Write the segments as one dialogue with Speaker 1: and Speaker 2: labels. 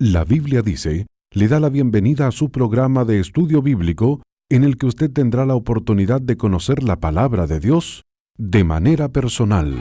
Speaker 1: La Biblia dice, le da la bienvenida a su programa de estudio bíblico en el que usted tendrá la oportunidad de conocer la palabra de Dios de manera personal.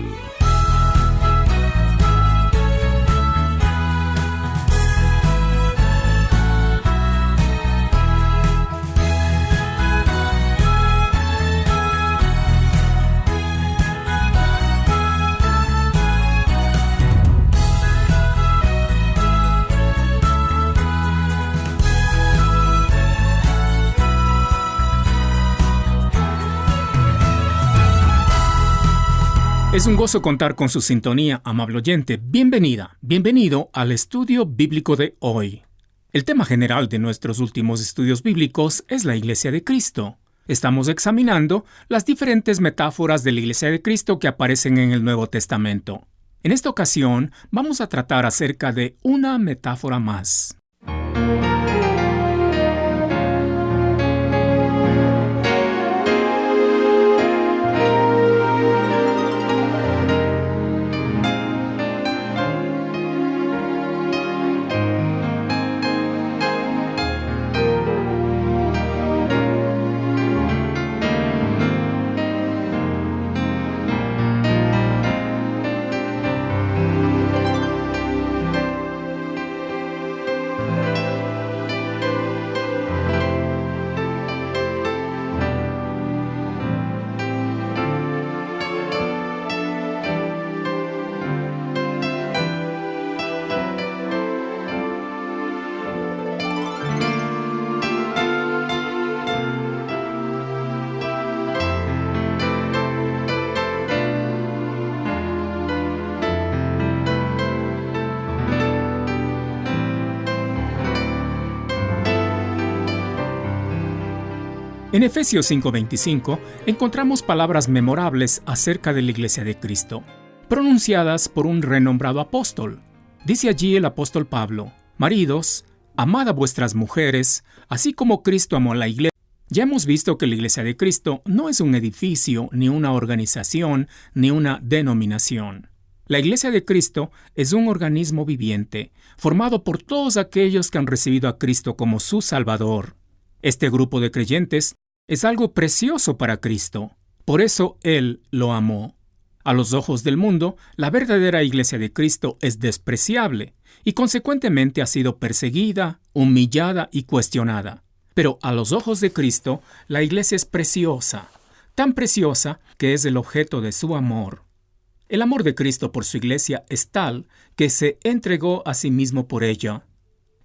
Speaker 2: Es un gozo contar con su sintonía, amable oyente. Bienvenida, bienvenido al estudio bíblico de hoy. El tema general de nuestros últimos estudios bíblicos es la Iglesia de Cristo. Estamos examinando las diferentes metáforas de la Iglesia de Cristo que aparecen en el Nuevo Testamento. En esta ocasión, vamos a tratar acerca de una metáfora más. En Efesios 5:25 encontramos palabras memorables acerca de la Iglesia de Cristo, pronunciadas por un renombrado apóstol. Dice allí el apóstol Pablo: Maridos, amad a vuestras mujeres, así como Cristo amó a la Iglesia. Ya hemos visto que la Iglesia de Cristo no es un edificio, ni una organización, ni una denominación. La Iglesia de Cristo es un organismo viviente, formado por todos aquellos que han recibido a Cristo como su Salvador. Este grupo de creyentes es algo precioso para Cristo. Por eso Él lo amó. A los ojos del mundo, la verdadera Iglesia de Cristo es despreciable y consecuentemente ha sido perseguida, humillada y cuestionada. Pero a los ojos de Cristo, la Iglesia es preciosa, tan preciosa que es el objeto de su amor. El amor de Cristo por su Iglesia es tal que se entregó a sí mismo por ella.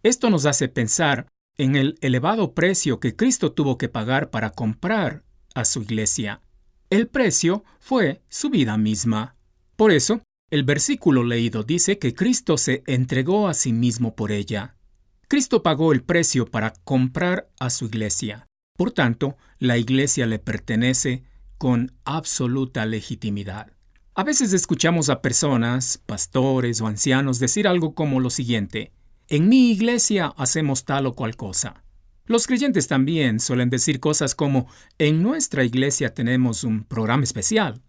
Speaker 2: Esto nos hace pensar en el elevado precio que Cristo tuvo que pagar para comprar a su Iglesia. El precio fue su vida misma. Por eso, el versículo leído dice que Cristo se entregó a sí mismo por ella. Cristo pagó el precio para comprar a su Iglesia. Por tanto, la Iglesia le pertenece con absoluta legitimidad. A veces escuchamos a personas, pastores o ancianos decir algo como lo siguiente: en mi iglesia hacemos tal o cual cosa. Los creyentes también suelen decir cosas como: en nuestra iglesia tenemos un programa especial.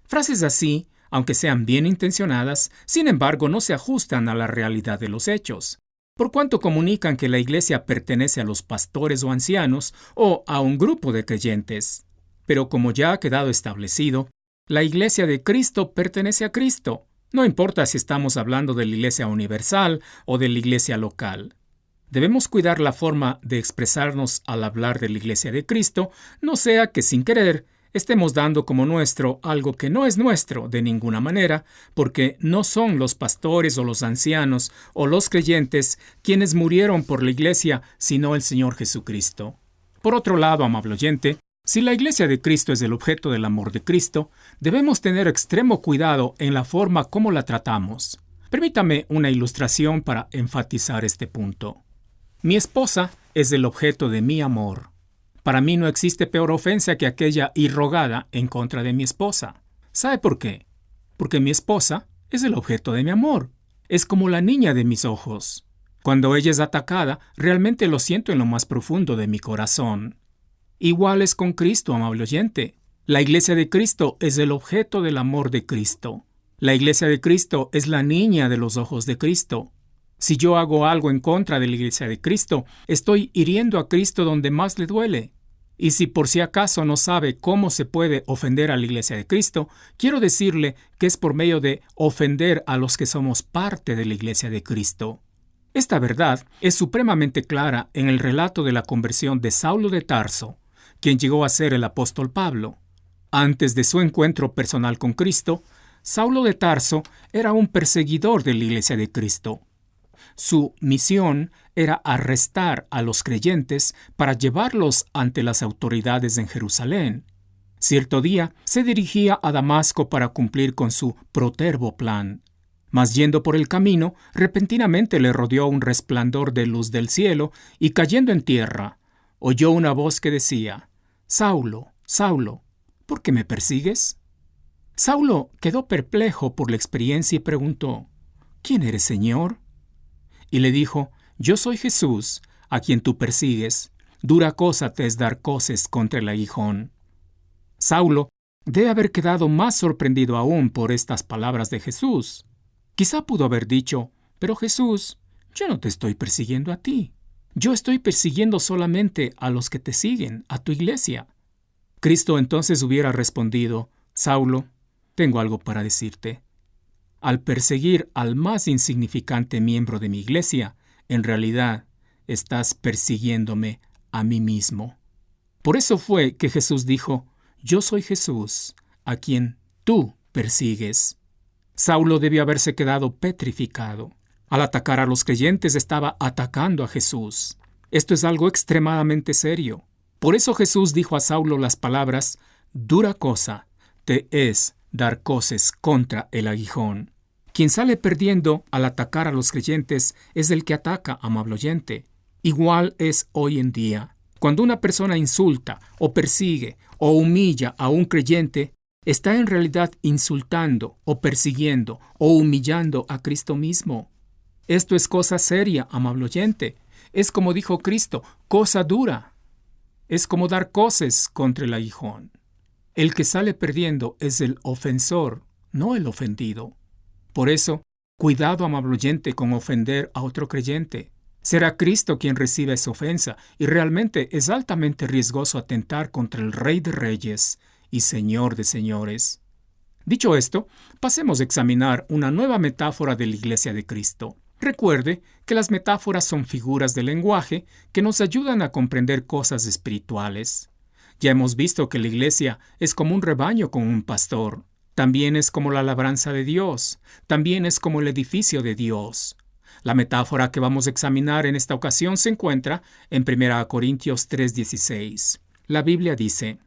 Speaker 2: Frases así, aunque sean bien intencionadas, sin embargo no se ajustan a la realidad de los hechos, por cuanto comunican que la iglesia pertenece a los pastores o ancianos o a un grupo de creyentes. Pero como ya ha quedado establecido, la iglesia de Cristo pertenece a Cristo. No importa si estamos hablando de la Iglesia universal o de la Iglesia local. Debemos cuidar la forma de expresarnos al hablar de la Iglesia de Cristo, no sea que sin querer estemos dando como nuestro algo que no es nuestro de ninguna manera, porque no son los pastores o los ancianos o los creyentes quienes murieron por la Iglesia, sino el Señor Jesucristo. Por otro lado, amable oyente, si la Iglesia de Cristo es el objeto del amor de Cristo, debemos tener extremo cuidado en la forma como la tratamos. Permítame una ilustración para enfatizar este punto. Mi esposa es el objeto de mi amor. Para mí no existe peor ofensa que aquella irrogada en contra de mi esposa. ¿Sabe por qué? Porque mi esposa es el objeto de mi amor. Es como la niña de mis ojos. Cuando ella es atacada, realmente lo siento en lo más profundo de mi corazón. Igual es con Cristo, amable oyente. La Iglesia de Cristo es el objeto del amor de Cristo. La Iglesia de Cristo es la niña de los ojos de Cristo. Si yo hago algo en contra de la Iglesia de Cristo, estoy hiriendo a Cristo donde más le duele. Y si por si acaso no sabe cómo se puede ofender a la Iglesia de Cristo, quiero decirle que es por medio de ofender a los que somos parte de la Iglesia de Cristo. Esta verdad es supremamente clara en el relato de la conversión de Saulo de Tarso, quien llegó a ser el apóstol Pablo. Antes de su encuentro personal con Cristo, Saulo de Tarso era un perseguidor de la Iglesia de Cristo. Su misión era arrestar a los creyentes para llevarlos ante las autoridades en Jerusalén. Cierto día se dirigía a Damasco para cumplir con su protervo plan. Mas yendo por el camino, repentinamente le rodeó un resplandor de luz del cielo y cayendo en tierra, oyó una voz que decía: «Saulo, Saulo, ¿por qué me persigues?». Saulo quedó perplejo por la experiencia y preguntó: «¿Quién eres, Señor?». Y le dijo: «Yo soy Jesús, a quien tú persigues. Dura cosa te es dar coces contra el aguijón». Saulo debe haber quedado más sorprendido aún por estas palabras de Jesús. Quizá pudo haber dicho: «Pero Jesús, yo no te estoy persiguiendo a ti. Yo estoy persiguiendo solamente a los que te siguen, a tu iglesia». Cristo entonces hubiera respondido: «Saulo, tengo algo para decirte. Al perseguir al más insignificante miembro de mi iglesia, en realidad estás persiguiéndome a mí mismo». Por eso fue que Jesús dijo: «Yo soy Jesús, a quien tú persigues». Saulo debió haberse quedado petrificado. Al atacar a los creyentes estaba atacando a Jesús. Esto es algo extremadamente serio. Por eso Jesús dijo a Saulo las palabras: «Dura cosa te es dar coces contra el aguijón». Quien sale perdiendo al atacar a los creyentes es el que ataca, amable oyente. Igual es hoy en día. Cuando una persona insulta o persigue o humilla a un creyente, está en realidad insultando o persiguiendo o humillando a Cristo mismo. Esto es cosa seria, amable oyente. Es como dijo Cristo, cosa dura. Es como dar coces contra el aguijón. El que sale perdiendo es el ofensor, no el ofendido. Por eso, cuidado, amable oyente, con ofender a otro creyente. Será Cristo quien reciba esa ofensa, y realmente es altamente riesgoso atentar contra el Rey de Reyes y Señor de Señores. Dicho esto, pasemos a examinar una nueva metáfora de la Iglesia de Cristo. Recuerde que las metáforas son figuras de lenguaje que nos ayudan a comprender cosas espirituales. Ya hemos visto que la Iglesia es como un rebaño con un pastor. También es como la labranza de Dios. También es como el edificio de Dios. La metáfora que vamos a examinar en esta ocasión se encuentra en 1 Corintios 3:16. La Biblia dice: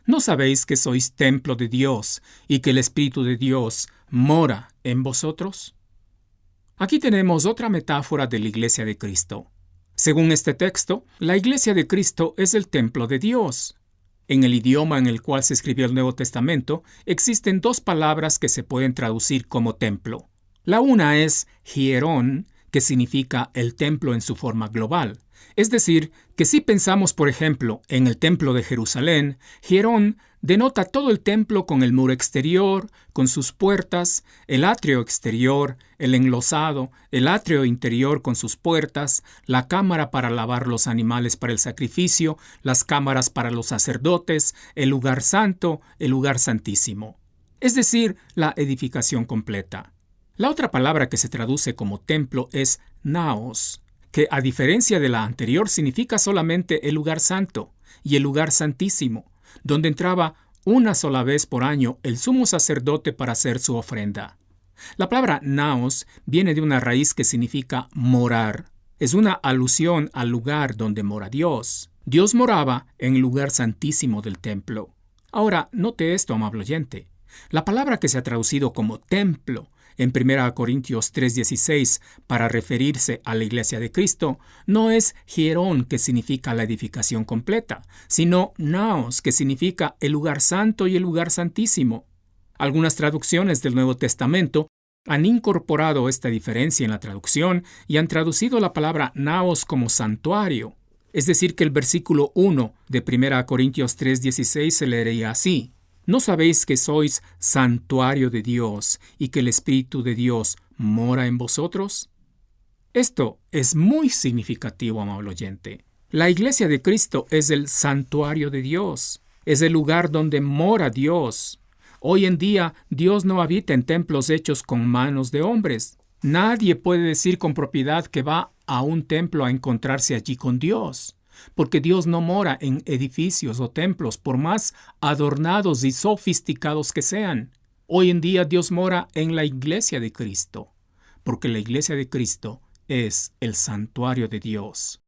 Speaker 2: ¿No sabéis que sois templo de Dios y que el Espíritu de Dios mora en vosotros? Aquí tenemos otra metáfora de la Iglesia de Cristo. Según este texto, la Iglesia de Cristo es el templo de Dios. En el idioma en el cual se escribió el Nuevo Testamento, existen dos palabras que se pueden traducir como templo. La una es hierón, que significa el templo en su forma global. Es decir, que si pensamos, por ejemplo, en el templo de Jerusalén, hierón denota todo el templo con el muro exterior, con sus puertas, el atrio exterior, el enlosado, el atrio interior con sus puertas, la cámara para lavar los animales para el sacrificio, las cámaras para los sacerdotes, el lugar santo, el lugar santísimo. Es decir, la edificación completa. La otra palabra que se traduce como templo es naos, que a diferencia de la anterior significa solamente el lugar santo y el lugar santísimo, donde entraba una sola vez por año el sumo sacerdote para hacer su ofrenda. La palabra naos viene de una raíz que significa morar. Es una alusión al lugar donde mora Dios. Dios moraba en el lugar santísimo del templo. Ahora, note esto, amable oyente. La palabra que se ha traducido como templo en 1 Corintios 3:16 para referirse a la Iglesia de Cristo no es hierón, que significa la edificación completa, sino naos, que significa el lugar santo y el lugar santísimo. Algunas traducciones del Nuevo Testamento han incorporado esta diferencia en la traducción y han traducido la palabra naos como santuario. Es decir, que el versículo 1 de 1 Corintios 3:16 se leería así: ¿No sabéis que sois santuario de Dios y que el Espíritu de Dios mora en vosotros? Esto es muy significativo, amable oyente. La iglesia de Cristo es el santuario de Dios, es el lugar donde mora Dios. Hoy en día, Dios no habita en templos hechos con manos de hombres. Nadie puede decir con propiedad que va a un templo a encontrarse allí con Dios, porque Dios no mora en edificios o templos, por más adornados y sofisticados que sean. Hoy en día Dios mora en la iglesia de Cristo, porque la iglesia de Cristo es el santuario de Dios.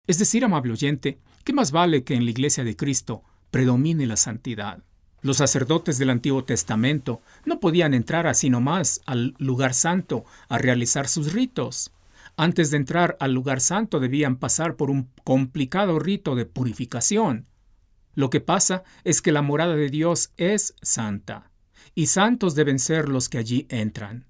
Speaker 2: Es decir, amable oyente, ¿qué más vale que en la iglesia de Cristo predomine la santidad? Los sacerdotes del Antiguo Testamento no podían entrar así nomás al lugar santo a realizar sus ritos. Antes de entrar al lugar santo debían pasar por un complicado rito de purificación. Lo que pasa es que la morada de Dios es santa, y santos deben ser los que allí entran.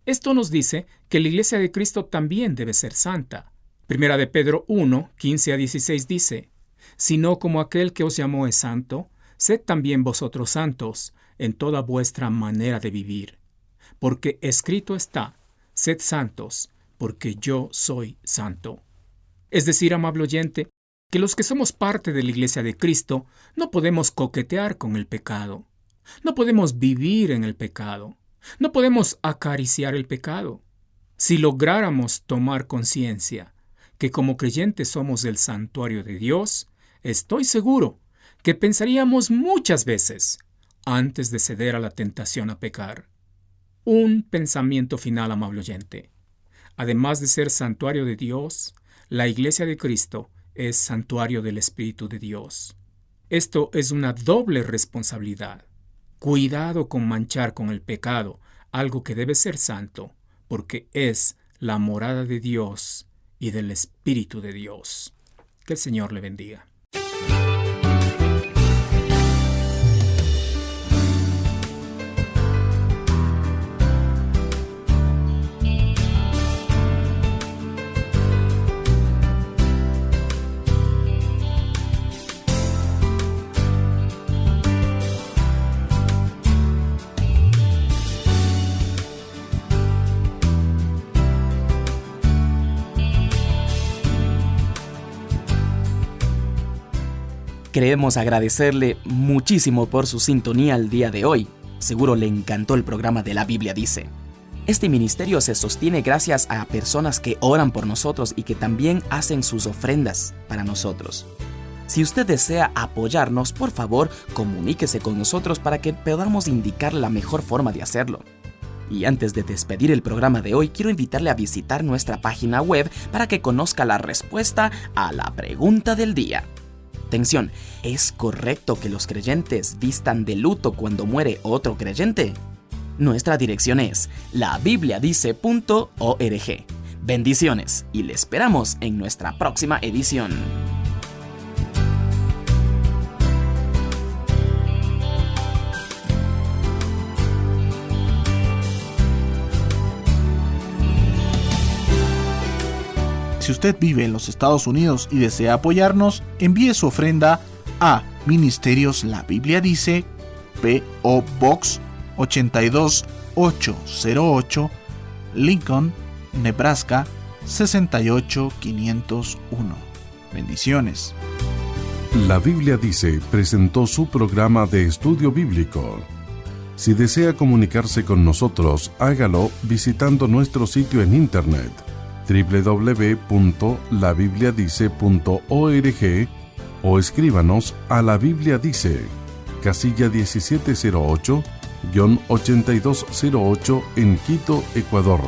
Speaker 2: Esto nos dice que la iglesia de Cristo también debe ser santa. Primera de Pedro 1, 15 a 16 dice: «Sino como aquel que os llamó es santo, sed también vosotros santos en toda vuestra manera de vivir. Porque escrito está, sed santos, porque yo soy santo». Es decir, amable oyente, que los que somos parte de la iglesia de Cristo no podemos coquetear con el pecado. No podemos vivir en el pecado. No podemos acariciar el pecado. Si lográramos tomar conciencia que como creyentes somos el santuario de Dios, estoy seguro que pensaríamos muchas veces antes de ceder a la tentación a pecar. Un pensamiento final, amable oyente. Además de ser santuario de Dios, la iglesia de Cristo es santuario del Espíritu de Dios. Esto es una doble responsabilidad. Cuidado con manchar con el pecado algo que debe ser santo, porque es la morada de Dios y del Espíritu de Dios. Que el Señor le bendiga.
Speaker 3: Queremos agradecerle muchísimo por su sintonía el día de hoy. Seguro le encantó el programa de La Biblia Dice. Este ministerio se sostiene gracias a personas que oran por nosotros y que también hacen sus ofrendas para nosotros. Si usted desea apoyarnos, por favor, comuníquese con nosotros para que podamos indicar la mejor forma de hacerlo. Y antes de despedir el programa de hoy, quiero invitarle a visitar nuestra página web para que conozca la respuesta a la pregunta del día. Atención, ¿es correcto que los creyentes vistan de luto cuando muere otro creyente? Nuestra dirección es labibliadice.org. Bendiciones y le esperamos en nuestra próxima edición.
Speaker 4: Si usted vive en los Estados Unidos y desea apoyarnos, envíe su ofrenda a Ministerios La Biblia Dice, P.O. Box 82808, Lincoln, Nebraska 68501. Bendiciones.
Speaker 1: La Biblia Dice presentó su programa de estudio bíblico. Si desea comunicarse con nosotros, hágalo visitando nuestro sitio en internet www.labibliadice.org o escríbanos a La Biblia Dice, casilla 1708-8208 en Quito, Ecuador.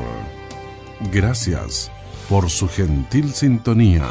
Speaker 1: Gracias por su gentil sintonía.